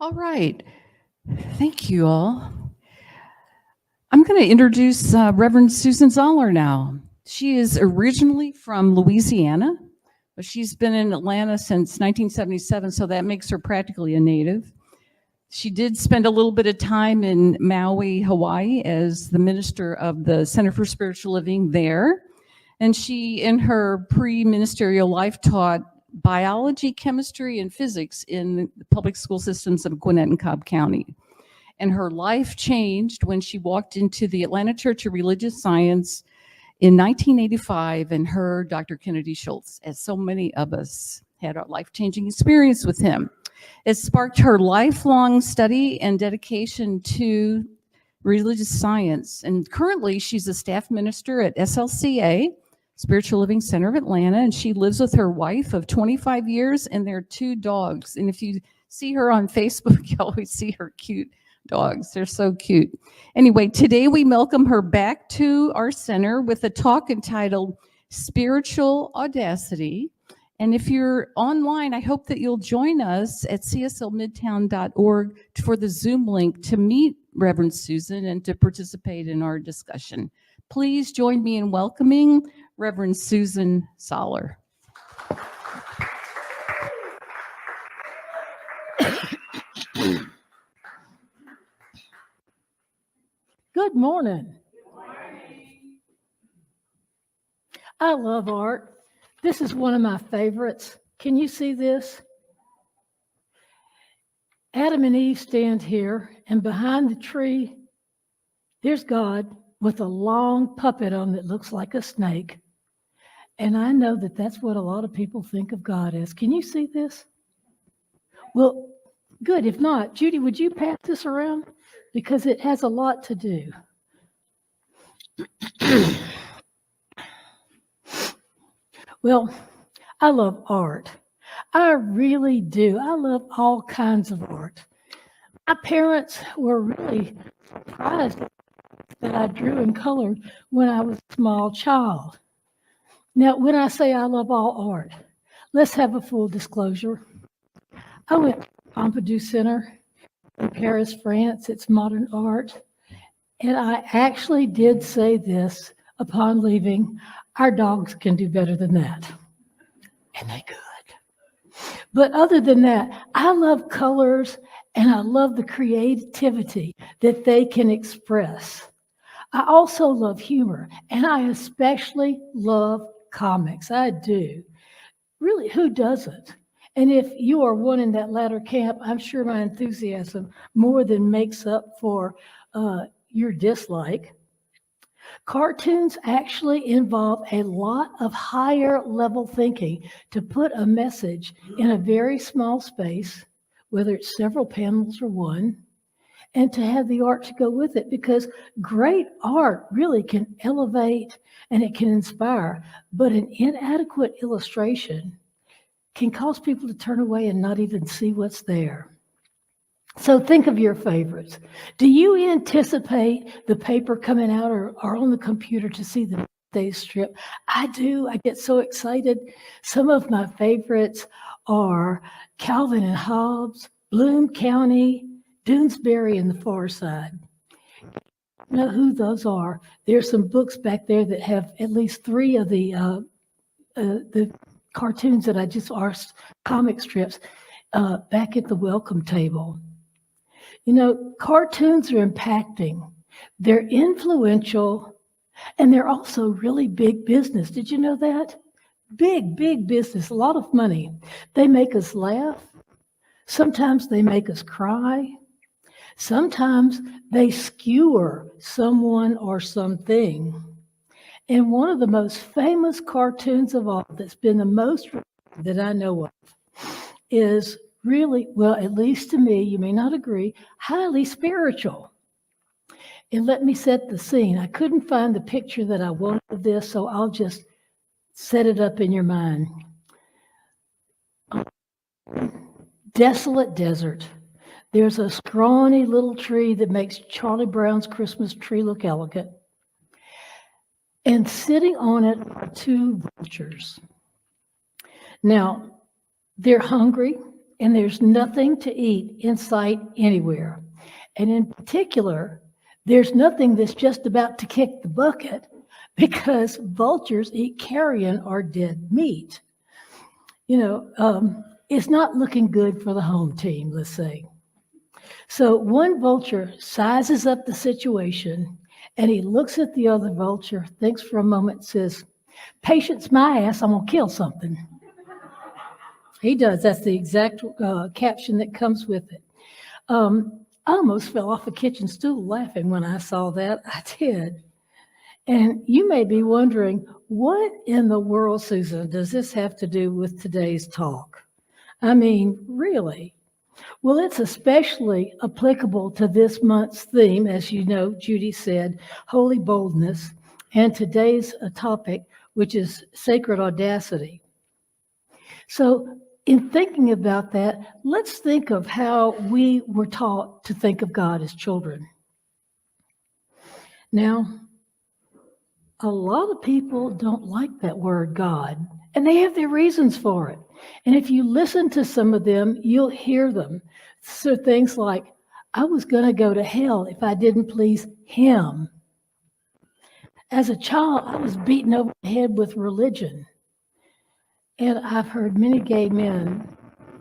All right. Thank you all. I'm going to introduce Reverend Susan Zoller now. She is originally from Louisiana, but she's been in Atlanta since 1977, so that makes her practically a native. She did spend a little bit of time in Maui, Hawaii, as the minister of the Center for Spiritual Living there. And she, in her pre-ministerial life, taught biology, chemistry, and physics in the public school systems of Gwinnett and Cobb County. And her life changed when she walked into the Atlanta Church of Religious Science in 1985 and heard Dr. Kennedy Schultz, as so many of us had a life-changing experience with him. It sparked her lifelong study and dedication to religious science. And currently, she's a staff minister at SLCA, Spiritual Living Center of Atlanta, and she lives with her wife of 25 years and their 2 dogs. And if you see her on Facebook, you always see her cute dogs. They're so cute. Anyway, today we welcome her back to our center with a talk entitled Spiritual Audacity. And if you're online, I hope that you'll join us at cslmidtown.org for the Zoom link to meet Reverend Susan and to participate in our discussion. Please join me in welcoming Reverend Susan Zoller. Good morning. I love art. This is one of my favorites. Can you see this? Adam and Eve stand here, and behind the tree, there's God with a long puppet on that looks like a snake. And I know that that's what a lot of people think of God as. Can you see this? Well, good. If not, Judy, would you pass this around? Because it has a lot to do. Well, I love art. I really do. I love all kinds of art. My parents were really surprised that I drew and colored when I was a small child. Now, when I say I love all art, let's have a full disclosure. I went to Pompidou Center in Paris, France. It's modern art. And I actually did say this upon leaving: our dogs can do better than that. And they could. But other than that, I love colors and I love the creativity that they can express. I also love humor, and I especially love comics. I do. Really, who doesn't? And if you are one in that latter camp, I'm sure my enthusiasm more than makes up for your dislike. Cartoons actually involve a lot of higher level thinking to put a message in a very small space, whether it's several panels or one, and to have the art to go with it, because great art really can elevate and it can inspire, but an inadequate illustration can cause people to turn away and not even see what's there. So think of your favorites. Do you anticipate the paper coming out or on the computer to see the day strip? I do. I get so excited. Some of my favorites are Calvin and Hobbes, Bloom County, Doonesbury, and the Far Side. You know who those are? There's some books back there that have at least 3 of the cartoons that I just are comic strips back at the welcome table. You know, cartoons are impacting. They're influential, and they're also really big business. Did you know that? Big, big business, a lot of money. They make us laugh. Sometimes they make us cry. Sometimes they skewer someone or something. And one of the most famous cartoons of all that's been the most that I know of is really, well, at least to me, you may not agree, highly spiritual. And let me set the scene. I couldn't find the picture that I wanted of this, so I'll just set it up in your mind. Desolate desert. There's a scrawny little tree that makes Charlie Brown's Christmas tree look elegant. And sitting on it are 2 vultures. Now, they're hungry. and there's nothing to eat in sight anywhere. And in particular, there's nothing that's just about to kick the bucket because vultures eat carrion or dead meat. It's not looking good for the home team, let's say. So one vulture sizes up the situation, and he looks at the other vulture, thinks for a moment, says, "Patience my ass, I'm going to kill something." He does. That's the exact caption that comes with it. I almost fell off a kitchen stool laughing when I saw that. I did. And you may be wondering, what in the world, Susan, does this have to do with today's talk? I mean, really? Well, it's especially applicable to this month's theme, as you know, Judy said, holy boldness, and today's topic, which is sacred audacity. So in thinking about that, let's think of how we were taught to think of God as children. Now, a lot of people don't like that word God, and they have their reasons for it. And if you listen to some of them, you'll hear them. So things like, I was going to go to hell if I didn't please him. As a child, I was beaten over the head with religion. And I've heard many gay men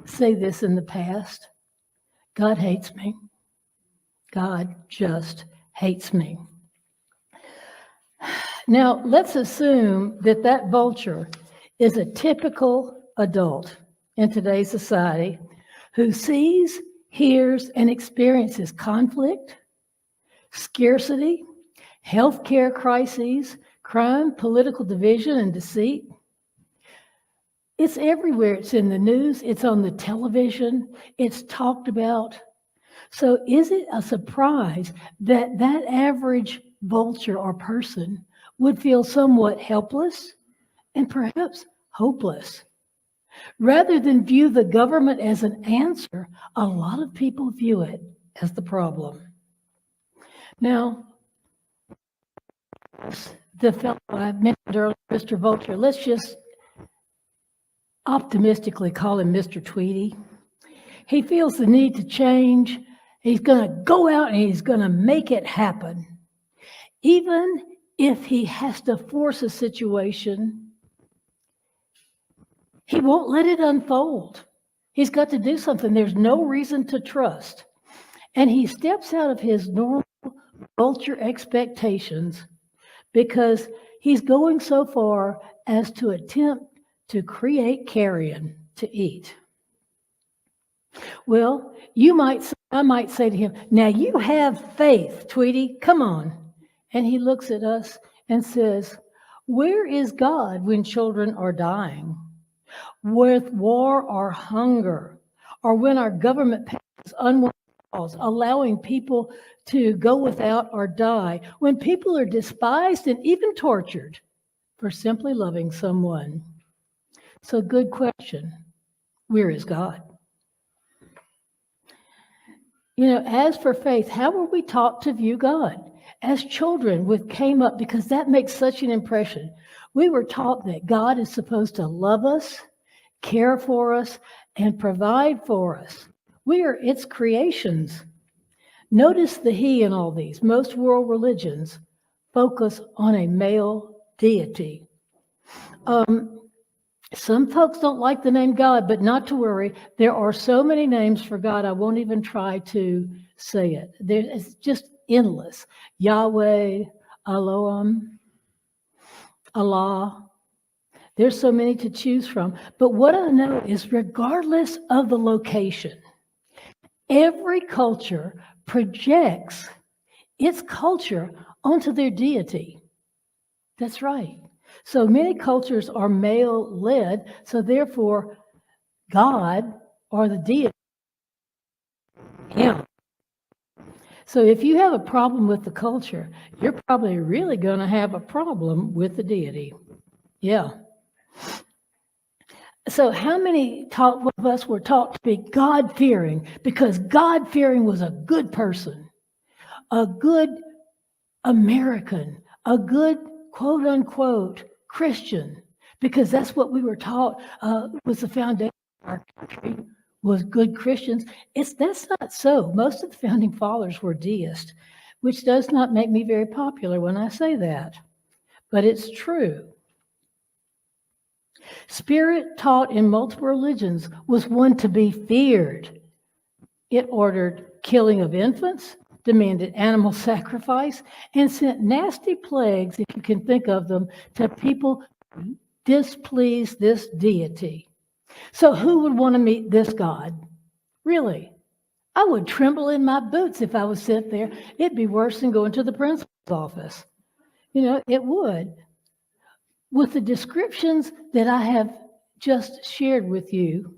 say this in the past. God hates me. God just hates me. Now, let's assume that that vulture is a typical adult in today's society who sees, hears, and experiences conflict, scarcity, healthcare crises, crime, political division, and deceit. It's everywhere. It's in the news. It's on the television. It's talked about. So is it a surprise that that average vulture or person would feel somewhat helpless and perhaps hopeless? Rather than view the government as an answer, a lot of people view it as the problem. Now, the fellow I mentioned earlier, Mr. Vulture, let's just optimistically call him Mr. Tweety. He feels the need to change. He's going to go out and he's going to make it happen. Even if he has to force a situation, he won't let it unfold. He's got to do something. There's no reason to trust. And he steps out of his normal vulture expectations because he's going so far as to attempt to create carrion to eat. Well, I might say to him, now you have faith, Tweety, come on. And he looks at us and says, where is God when children are dying? With war or hunger, or when our government passes unwanted laws, allowing people to go without or die, when people are despised and even tortured for simply loving someone. So good question. Where is God? As for faith, how were we taught to view God? As children, we came up because that makes such an impression. We were taught that God is supposed to love us, care for us, and provide for us. We are its creations. Notice the he in all these. Most world religions focus on a male deity. Some folks don't like the name God, but not to worry. There are so many names for God, I won't even try to say it. It's just endless. Yahweh, Elohim, Allah. There's so many to choose from. But what I know is regardless of the location, every culture projects its culture onto their deity. That's right. So many cultures are male-led, so therefore God or the deity, him. So if you have a problem with the culture, you're probably really going to have a problem with the deity. Yeah. So how many of us were taught to be God-fearing because God-fearing was a good person, a good American, a good quote-unquote Christian, because that's what we were taught was the foundation of our country was good Christians. That's not so. Most of the founding fathers were deists, which does not make me very popular when I say that, but it's true. Spirit taught in multiple religions was one to be feared. It ordered killing of infants, demanded animal sacrifice, and sent nasty plagues, if you can think of them, to people who displeased this deity. So who would want to meet this God? Really? I would tremble in my boots if I was sent there. It'd be worse than going to the principal's office. It would. With the descriptions that I have just shared with you,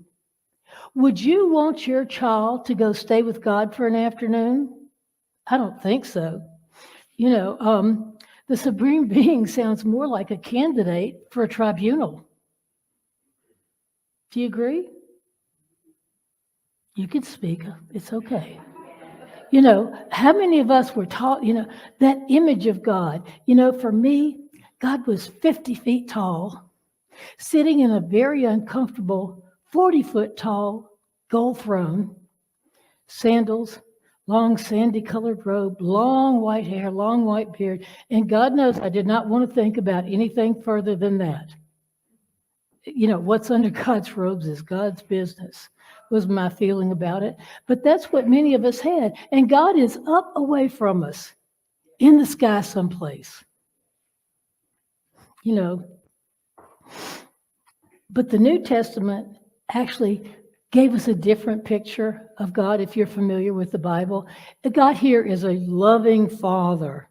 would you want your child to go stay with God for an afternoon? I don't think so. The Supreme Being sounds more like a candidate for a tribunal. Do you agree? You can speak. It's okay. How many of us were taught, that image of God? For me, God was 50 feet tall, sitting in a very uncomfortable 40-foot tall gold throne, sandals, long sandy-colored robe, long white hair, long white beard, and God knows I did not want to think about anything further than that. What's under God's robes is God's business, was my feeling about it. But that's what many of us had. And God is up away from us in the sky someplace. But the New Testament actually gave us a different picture of God, if you're familiar with the Bible. God here is a loving Father.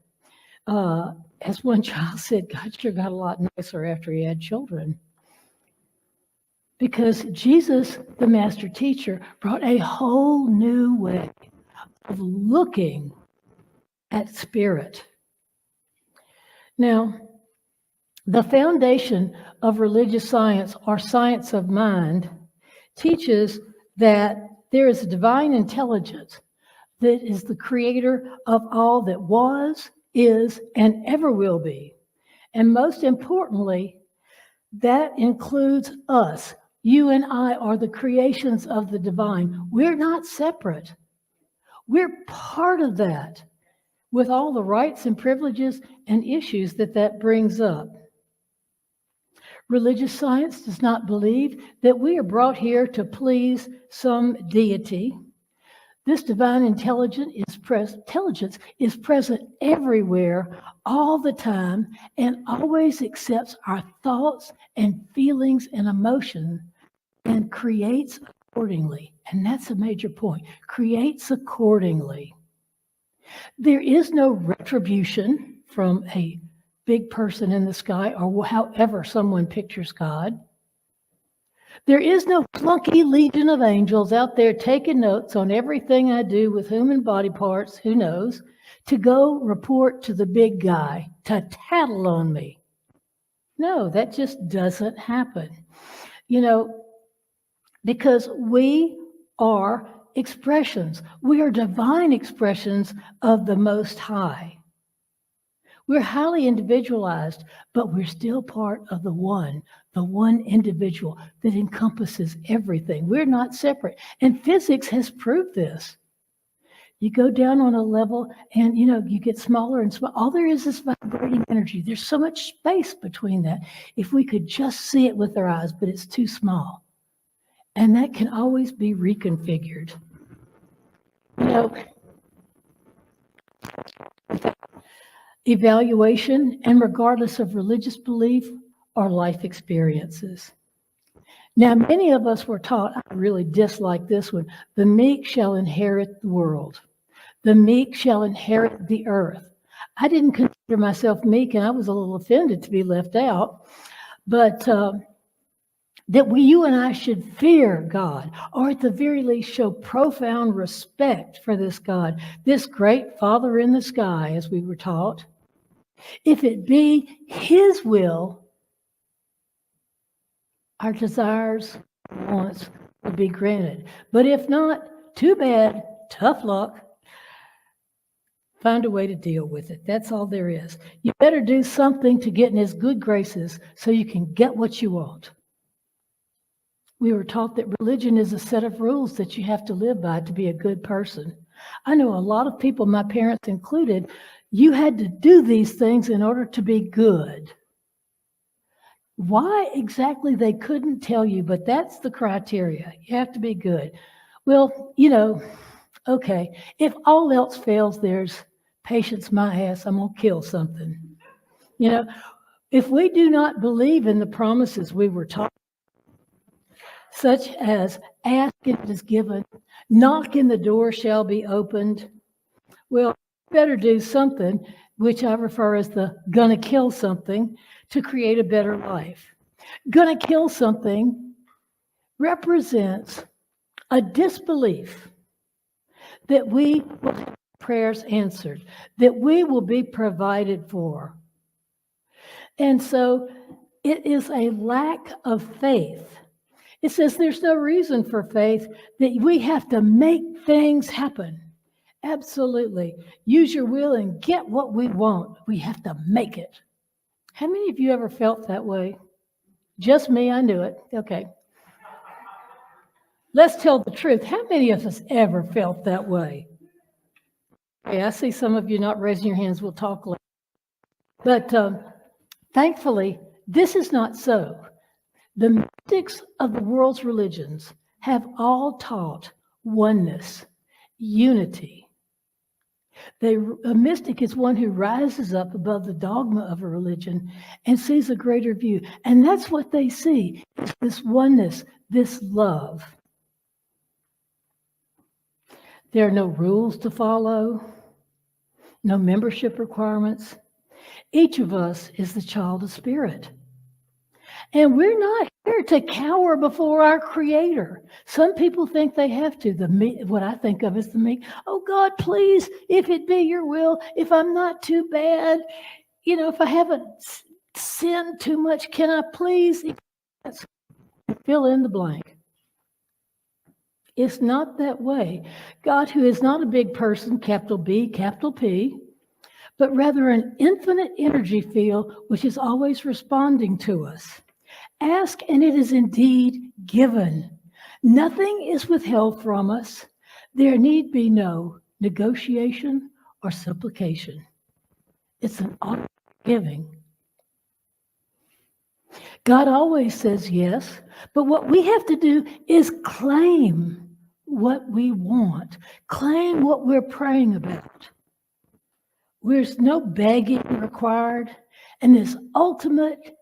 As one child said, God sure got a lot nicer after he had children. Because Jesus, the master teacher, brought a whole new way of looking at spirit. Now, the foundation of religious science, or science of mind, teaches that there is a divine intelligence that is the creator of all that was, is, and ever will be. And most importantly, that includes us. You and I are the creations of the divine. We're not separate. We're part of that, with all the rights and privileges and issues that brings up. Religious science does not believe that we are brought here to please some deity. This divine intelligence is present everywhere, all the time, and always accepts our thoughts and feelings and emotions and creates accordingly. And that's a major point. Creates accordingly. There is no retribution from a big person in the sky, or however someone pictures God. There is no flunky legion of angels out there taking notes on everything I do with human body parts, who knows, to go report to the big guy, to tattle on me. No, that just doesn't happen. Because we are expressions. We are divine expressions of the Most High. We're highly individualized, but we're still part of the one individual that encompasses everything. We're not separate. And physics has proved this. You go down on a level and, you get smaller and smaller. All there is vibrating energy. There's so much space between that. If we could just see it with our eyes, but it's too small. And that can always be reconfigured. Evaluation, and regardless of religious belief or life experiences. Now, many of us were taught, I really dislike this one, the meek shall inherit the world. The meek shall inherit the earth. I didn't consider myself meek, and I was a little offended to be left out, but that you and I should fear God, or at the very least show profound respect for this God, this great Father in the sky, as we were taught. If it be His will, our desires, wants will be granted. But if not, too bad, tough luck. Find a way to deal with it. That's all there is. You better do something to get in His good graces so you can get what you want. We were taught that religion is a set of rules that you have to live by to be a good person. I know a lot of people, my parents included, you had to do these things in order to be good. Why exactly they couldn't tell you, but that's the criteria. You have to be good. Well, okay, if all else fails, there's patience my ass, I'm going to kill something. If we do not believe in the promises we were taught, such as ask and it is given, knock and the door shall be opened, well, better do something, which I refer as the gonna kill something, to create a better life. Gonna kill something represents a disbelief that we will have prayers answered, that we will be provided for. And so it is a lack of faith. It says there's no reason for faith, that we have to make things happen. Absolutely. Use your will and get what we want. We have to make it. How many of you ever felt that way? Just me, I knew it. Okay. Let's tell the truth. How many of us ever felt that way? Okay, I see some of you not raising your hands. We'll talk later. But thankfully, this is not so. The mystics of the world's religions have all taught oneness, unity. A mystic is one who rises up above the dogma of a religion and sees a greater view. And that's what they see, is this oneness, this love. There are no rules to follow, no membership requirements. Each of us is the child of spirit. And we're not here to cower before our Creator. Some people think they have to. What I think of as the meek. Oh God, please, if it be your will, if I'm not too bad, if I haven't sinned too much, can I please fill in the blank? It's not that way. God, who is not a big person, capital B, capital P, but rather an infinite energy field which is always responding to us. Ask, and it is indeed given. Nothing is withheld from us. There need be no negotiation or supplication. It's an honor giving. God always says yes, but what we have to do is claim what we want, claim what we're praying about. There's no begging required, and this ultimate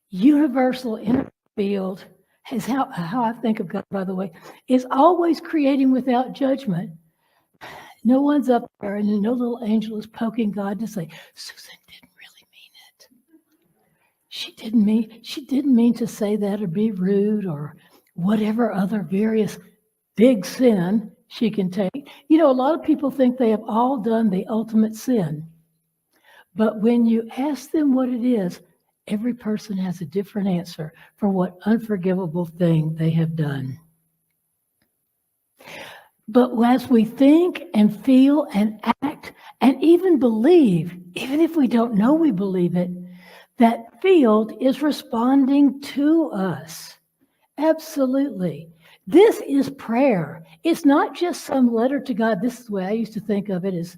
universal inner field is how I think of God, by the way, is always creating without judgment. No one's up there and no little angel is poking God to say, Susan didn't really mean it. She didn't mean to say that or be rude or whatever other various big sin she can take. A lot of people think they have all done the ultimate sin. But when you ask them what it is, every person has a different answer for what unforgivable thing they have done. But as we think and feel and act and even believe, even if we don't know we believe it, that field is responding to us. Absolutely. This is prayer. It's not just some letter to God. This is the way I used to think of it, is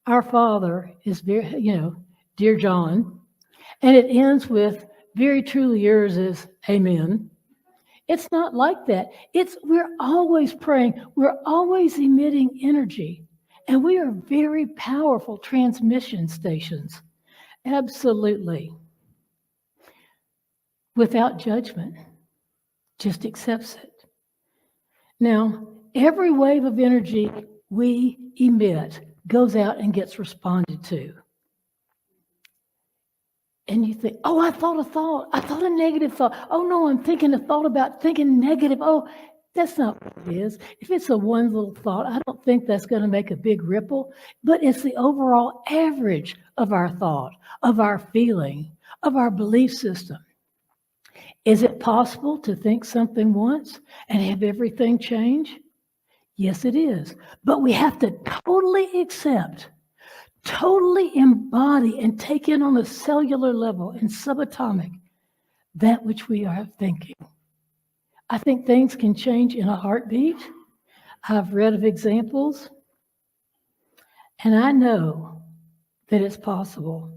our Father is very, dear John. And it ends with, very truly yours is amen. It's not like that. We're always praying. We're always emitting energy. And we are very powerful transmission stations. Absolutely. Without judgment. Just accepts it. Now, every wave of energy we emit goes out and gets responded to. And you think, oh, I thought a thought. I thought a negative thought. Oh, no, I'm thinking a thought about thinking negative. Oh, that's not what it is. If it's a one little thought, I don't think that's going to make a big ripple. But it's the overall average of our thought, of our feeling, of our belief system. Is it possible to think something once and have everything change? Yes, it is. But we have to totally accept, totally embody and take in on a cellular level and subatomic that which we are thinking. I think things can change in a heartbeat. I've read of examples, and I know that it's possible.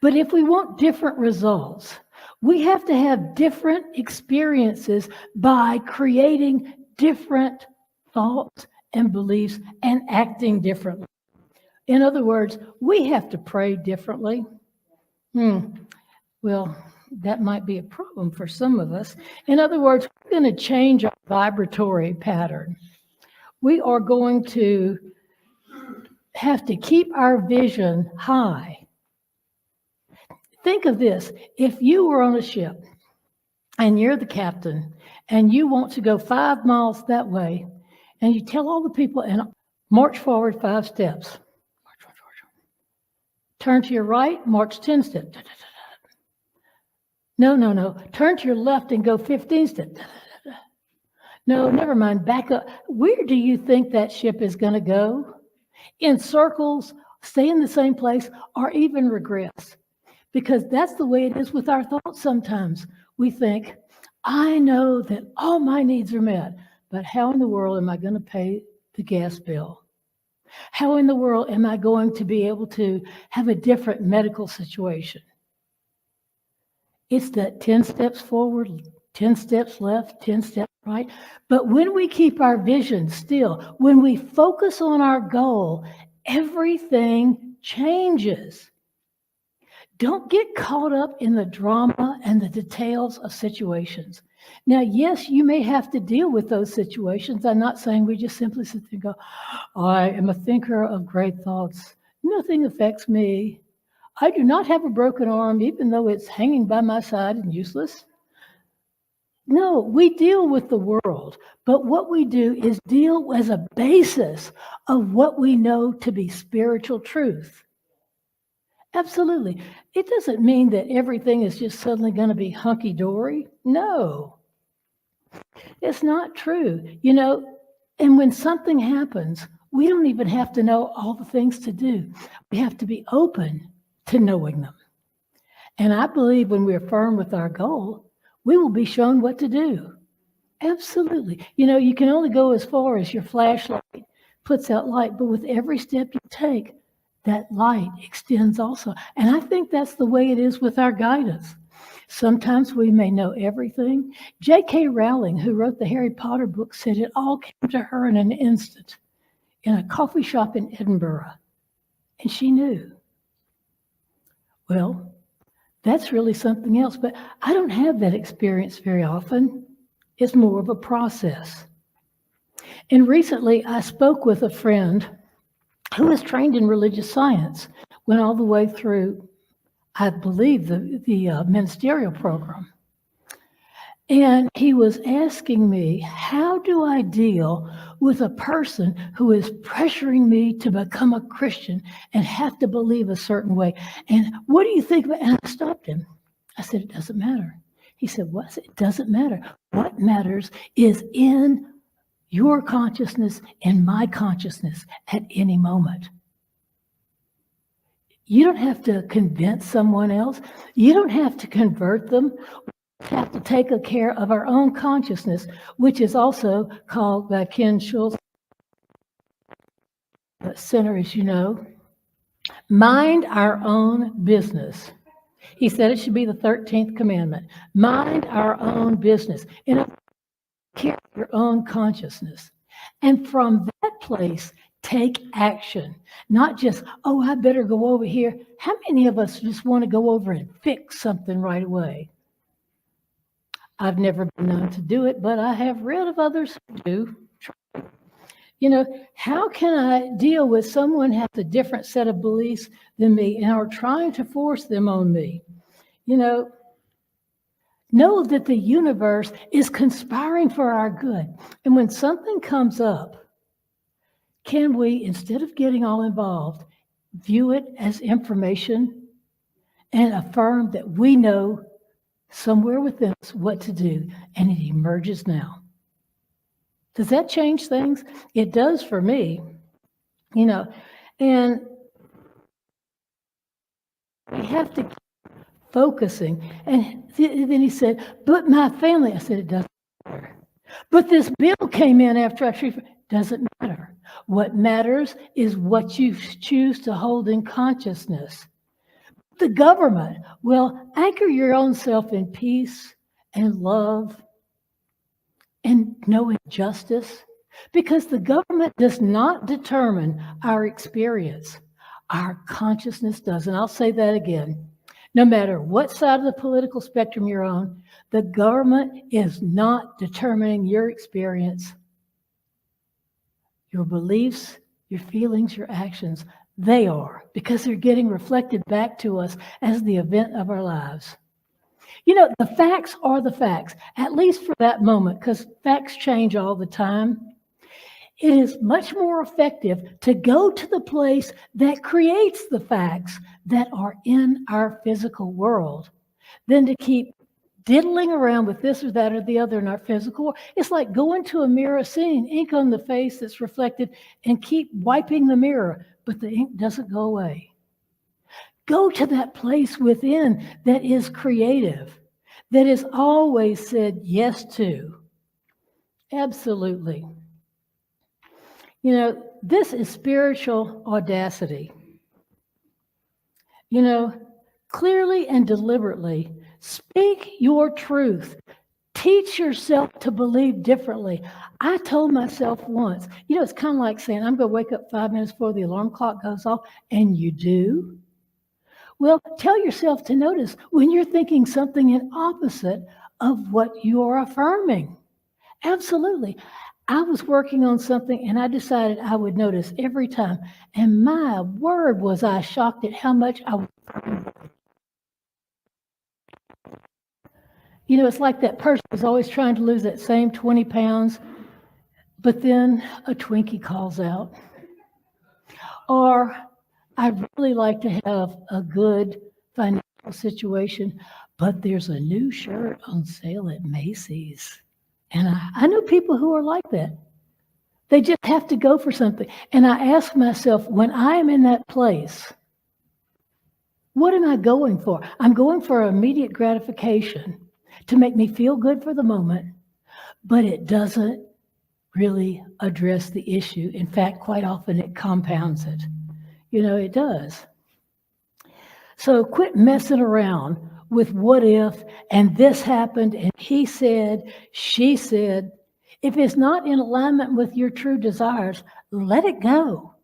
But if we want different results, we have to have different experiences by creating different thoughts and beliefs and acting differently. In other words, we have to pray differently. Well, that might be a problem for some of us. In other words, we're going to change our vibratory pattern. We are going to have to keep our vision high. Think of this. If you were on a ship and you're the captain and you want to go 5 miles that way, and you tell all the people and march forward 5 steps. March, march, march. Turn to your right, march 10 steps. No. Turn to your left and go 15 steps. No, never mind. Back up. Where do you think that ship is going to go? In circles, stay in the same place, or even regress? Because that's the way it is with our thoughts sometimes. We think, I know that all my needs are met, but how in the world am I going to pay the gas bill? How in the world am I going to be able to have a different medical situation? It's that 10 steps forward, 10 steps left, 10 steps right. But when we keep our vision still, when we focus on our goal, everything changes. Don't get caught up in the drama and the details of situations. Now, yes, you may have to deal with those situations. I'm not saying we just simply sit there and go, I am a thinker of great thoughts. Nothing affects me. I do not have a broken arm, even though it's hanging by my side and useless. No, we deal with the world, but what we do is deal as a basis of what we know to be spiritual truth. Absolutely. It doesn't mean that everything is just suddenly going to be hunky-dory. No, it's not true. And when something happens, we don't even have to know all the things to do. We have to be open to knowing them. And I believe when we're firm with our goal, we will be shown what to do. Absolutely. You can only go as far as your flashlight puts out light, but with every step you take, that light extends also. And I think that's the way it is with our guidance. Sometimes we may know everything. J.K. Rowling, who wrote the Harry Potter book, said it all came to her in an instant in a coffee shop in Edinburgh. And she knew. Well, that's really something else, but I don't have that experience very often. It's more of a process. And recently I spoke with a friend who was trained in religious science, went all the way through, I believe, the ministerial program. And he was asking me, how do I deal with a person who is pressuring me to become a Christian and have to believe a certain way? And what do you think about it? And I stopped him. I said, it doesn't matter. He said, what? It doesn't matter. What matters is in your consciousness and my consciousness at any moment. You don't have to convince someone else. You don't have to convert them. We have to take care of our own consciousness, which is also called by Ken Schultz Center, as you know. Mind our own business. He said it should be the 13th commandment. Mind our own business. Care of your own consciousness. And from that place, take action. Not just, oh, I better go over here. How many of us just want to go over and fix something right away? I've never been known to do it, but I have read of others who do. How can I deal with someone who has a different set of beliefs than me and are trying to force them on me? Know that the universe is conspiring for our good. And when something comes up, can we, instead of getting all involved, view it as information and affirm that we know somewhere within us what to do, and it emerges now? Does that change things? It does for me, and we have to keep focusing. And then he said, but my family, I said, it doesn't But this bill came in after I doesn't matter. What matters is what you choose to hold in consciousness. The government will anchor your own self in peace and love and no injustice, because the government does not determine our experience. Our consciousness does. And I'll say that again. No matter what side of the political spectrum you're on, the government is not determining your experience, your beliefs, your feelings, your actions. They are, because they're getting reflected back to us as the event of our lives. You know, the facts are the facts, at least for that moment, because facts change all the time. It is much more effective to go to the place that creates the facts that are in our physical world than to keep diddling around with this or that or the other in our physical world. It's like going to a mirror, seeing ink on the face that's reflected, and keep wiping the mirror, but the ink doesn't go away. Go to that place within that is creative, that is always said yes to. Absolutely. You know, this is spiritual audacity. You know, clearly and deliberately speak your truth. Teach yourself to believe differently. I told myself once, you know, it's kind of like saying, I'm going to wake up 5 minutes before the alarm clock goes off, and you do. Well, tell yourself to notice when you're thinking something in opposite of what you are affirming. Absolutely. I was working on something and I decided I would notice every time. And my word, was I shocked at how much I was. You know, it's like that person who's always trying to lose that same 20 pounds, but then a Twinkie calls out. Or I'd really like to have a good financial situation, but there's a new shirt on sale at Macy's. And I know people who are like that. They just have to go for something. And I ask myself, when I am in that place, what am I going for? I'm going for immediate gratification to make me feel good for the moment, but it doesn't really address the issue. In fact, quite often it compounds it. You know, it does. So quit messing around with what if, and this happened, and he said, she said. If it's not in alignment with your true desires, let it go.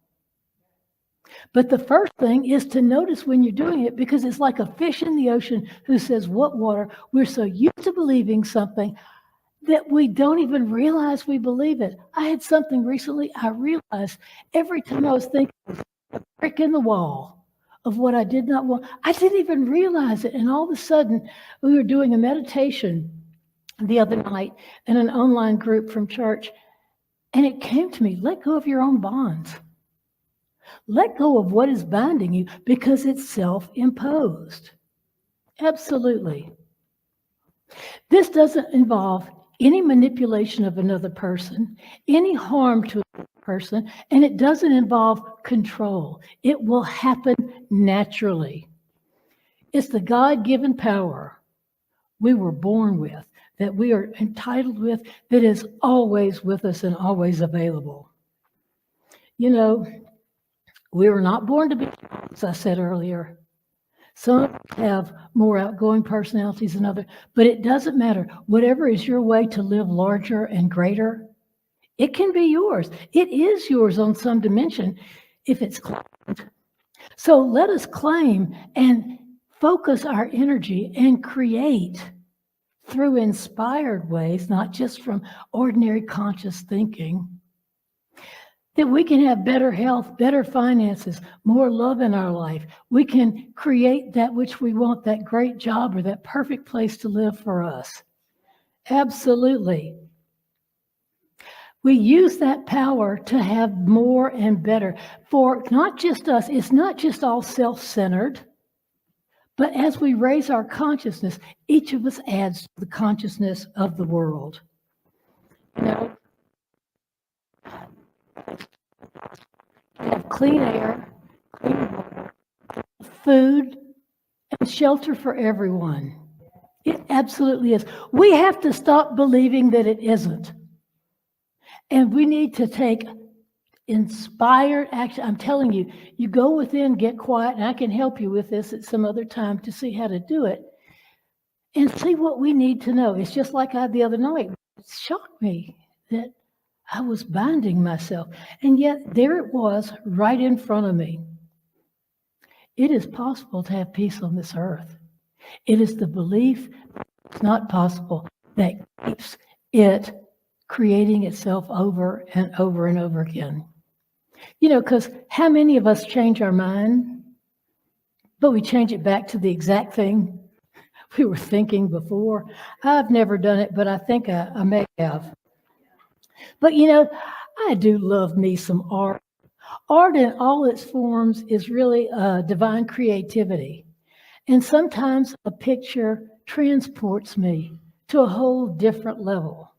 But the first thing is to notice when you're doing it, because it's like a fish in the ocean who says, what water? We're so used to believing something that we don't even realize we believe it. I had something recently, I realized every time I was thinking a brick in the wall of what I did not want, I didn't even realize it. And all of a sudden, we were doing a meditation the other night in an online group from church, and it came to me, let go of your own bonds. Let go of what is binding you, because it's self-imposed. Absolutely. This doesn't involve any manipulation of another person, any harm to another person, and it doesn't involve control. It will happen naturally. It's the God-given power we were born with, that we are entitled with, that is always with us and always available. You know, we were not born to be, as I said earlier. Some have more outgoing personalities than others, but it doesn't matter. Whatever is your way to live larger and greater, it can be yours. It is yours on some dimension if it's claimed. So let us claim and focus our energy and create through inspired ways, not just from ordinary conscious thinking, that we can have better health, better finances, more love in our life. We can create that which we want, that great job or that perfect place to live for us. Absolutely. We use that power to have more and better for not just us. It's not just all self-centered. But as we raise our consciousness, each of us adds to the consciousness of the world. You know, we have clean air, clean water, food, and shelter for everyone. It absolutely is. We have to stop believing that it isn't. And we need to take inspired action. I'm telling you, you go within, get quiet, and I can help you with this at some other time to see how to do it and see what we need to know. It's just like the other night. It shocked me that I was binding myself. And yet there it was right in front of me. It is possible to have peace on this earth. It is the belief that it's not possible that keeps it creating itself over and over and over again. You know, because how many of us change our mind, but we change it back to the exact thing we were thinking before? I've never done it, but I think I may have. But you know, I do love me some art. Art in all its forms is really divine creativity. And sometimes a picture transports me to a whole different level.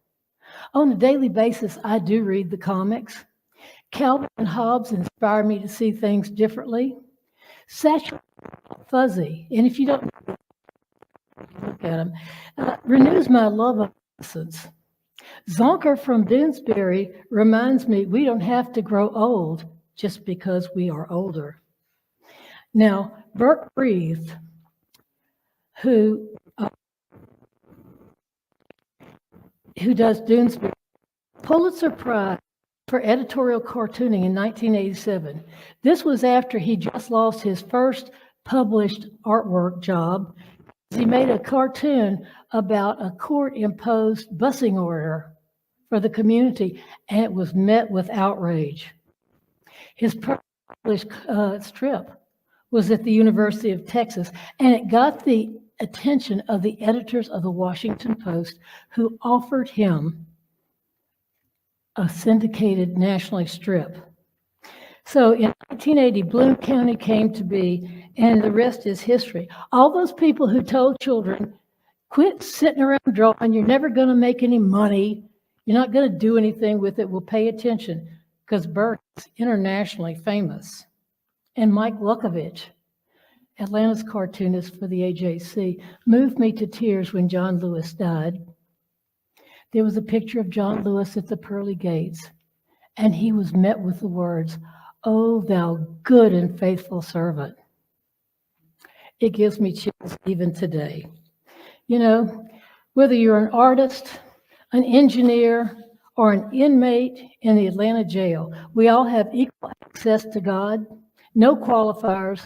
On a daily basis, I do read the comics. Calvin and Hobbes inspire me to see things differently. Satchel Fuzzy, and if you don't look at him, renews my love of innocence. Zonker from Doonesbury reminds me we don't have to grow old just because we are older. Now, Bert Breathed, who does Doonesbury, Pulitzer Prize for editorial cartooning in 1987. This was after he just lost his first published artwork job. He made a cartoon about a court-imposed busing order for the community, and it was met with outrage. His published strip was at the University of Texas, and it got the attention of the editors of the Washington Post, who offered him a syndicated nationally strip. So in 1980, Bloom County came to be, and the rest is history. All those people who told children, quit sitting around drawing, you're never going to make any money, you're not going to do anything with it, will pay attention, because Bert is internationally famous. And Mike Lukovich, Atlanta's cartoonist for the AJC, moved me to tears when John Lewis died. There was a picture of John Lewis at the pearly gates, and he was met with the words, "Oh, thou good and faithful servant." It gives me chills even today. You know, whether you're an artist, an engineer, or an inmate in the Atlanta jail, we all have equal access to God, no qualifiers,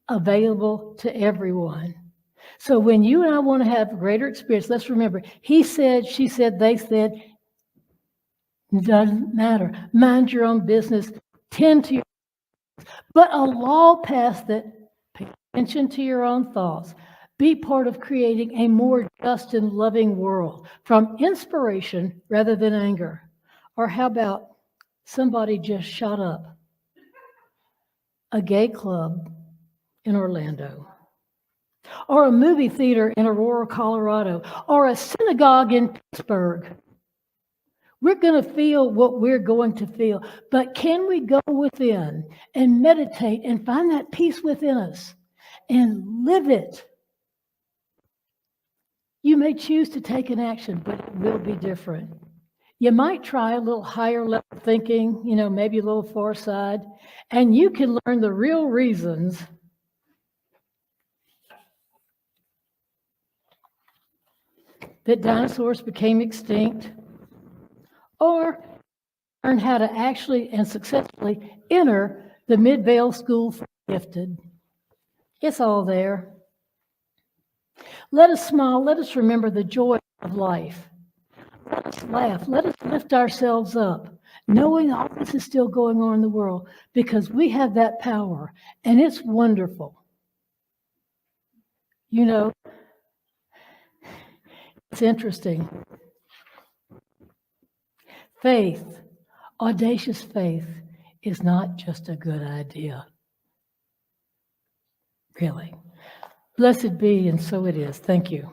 available to everyone. So when you and I want to have greater experience, let's remember, he said, she said, they said, doesn't matter. Mind your own business, tend to your, but a law passed that pay attention to your own thoughts. Be part of creating a more just and loving world from inspiration rather than anger. Or how about somebody just shot up a gay club in Orlando, or a movie theater in Aurora, Colorado, or a synagogue in Pittsburgh? We're going to feel what we're going to feel, but can we go within and meditate and find that peace within us and live it? You may choose to take an action, but it will be different. You might try a little higher level thinking, you know, maybe a little far side, and you can learn the real reasons that dinosaurs became extinct, or learn how to actually and successfully enter the Midvale School for the Gifted. It's all there. Let us smile. Let us remember the joy of life. Let us laugh. Let us lift ourselves up, knowing all this is still going on in the world, because we have that power, and it's wonderful. You know, it's interesting. Faith, audacious faith, is not just a good idea. Really. Blessed be, and so it is. Thank you.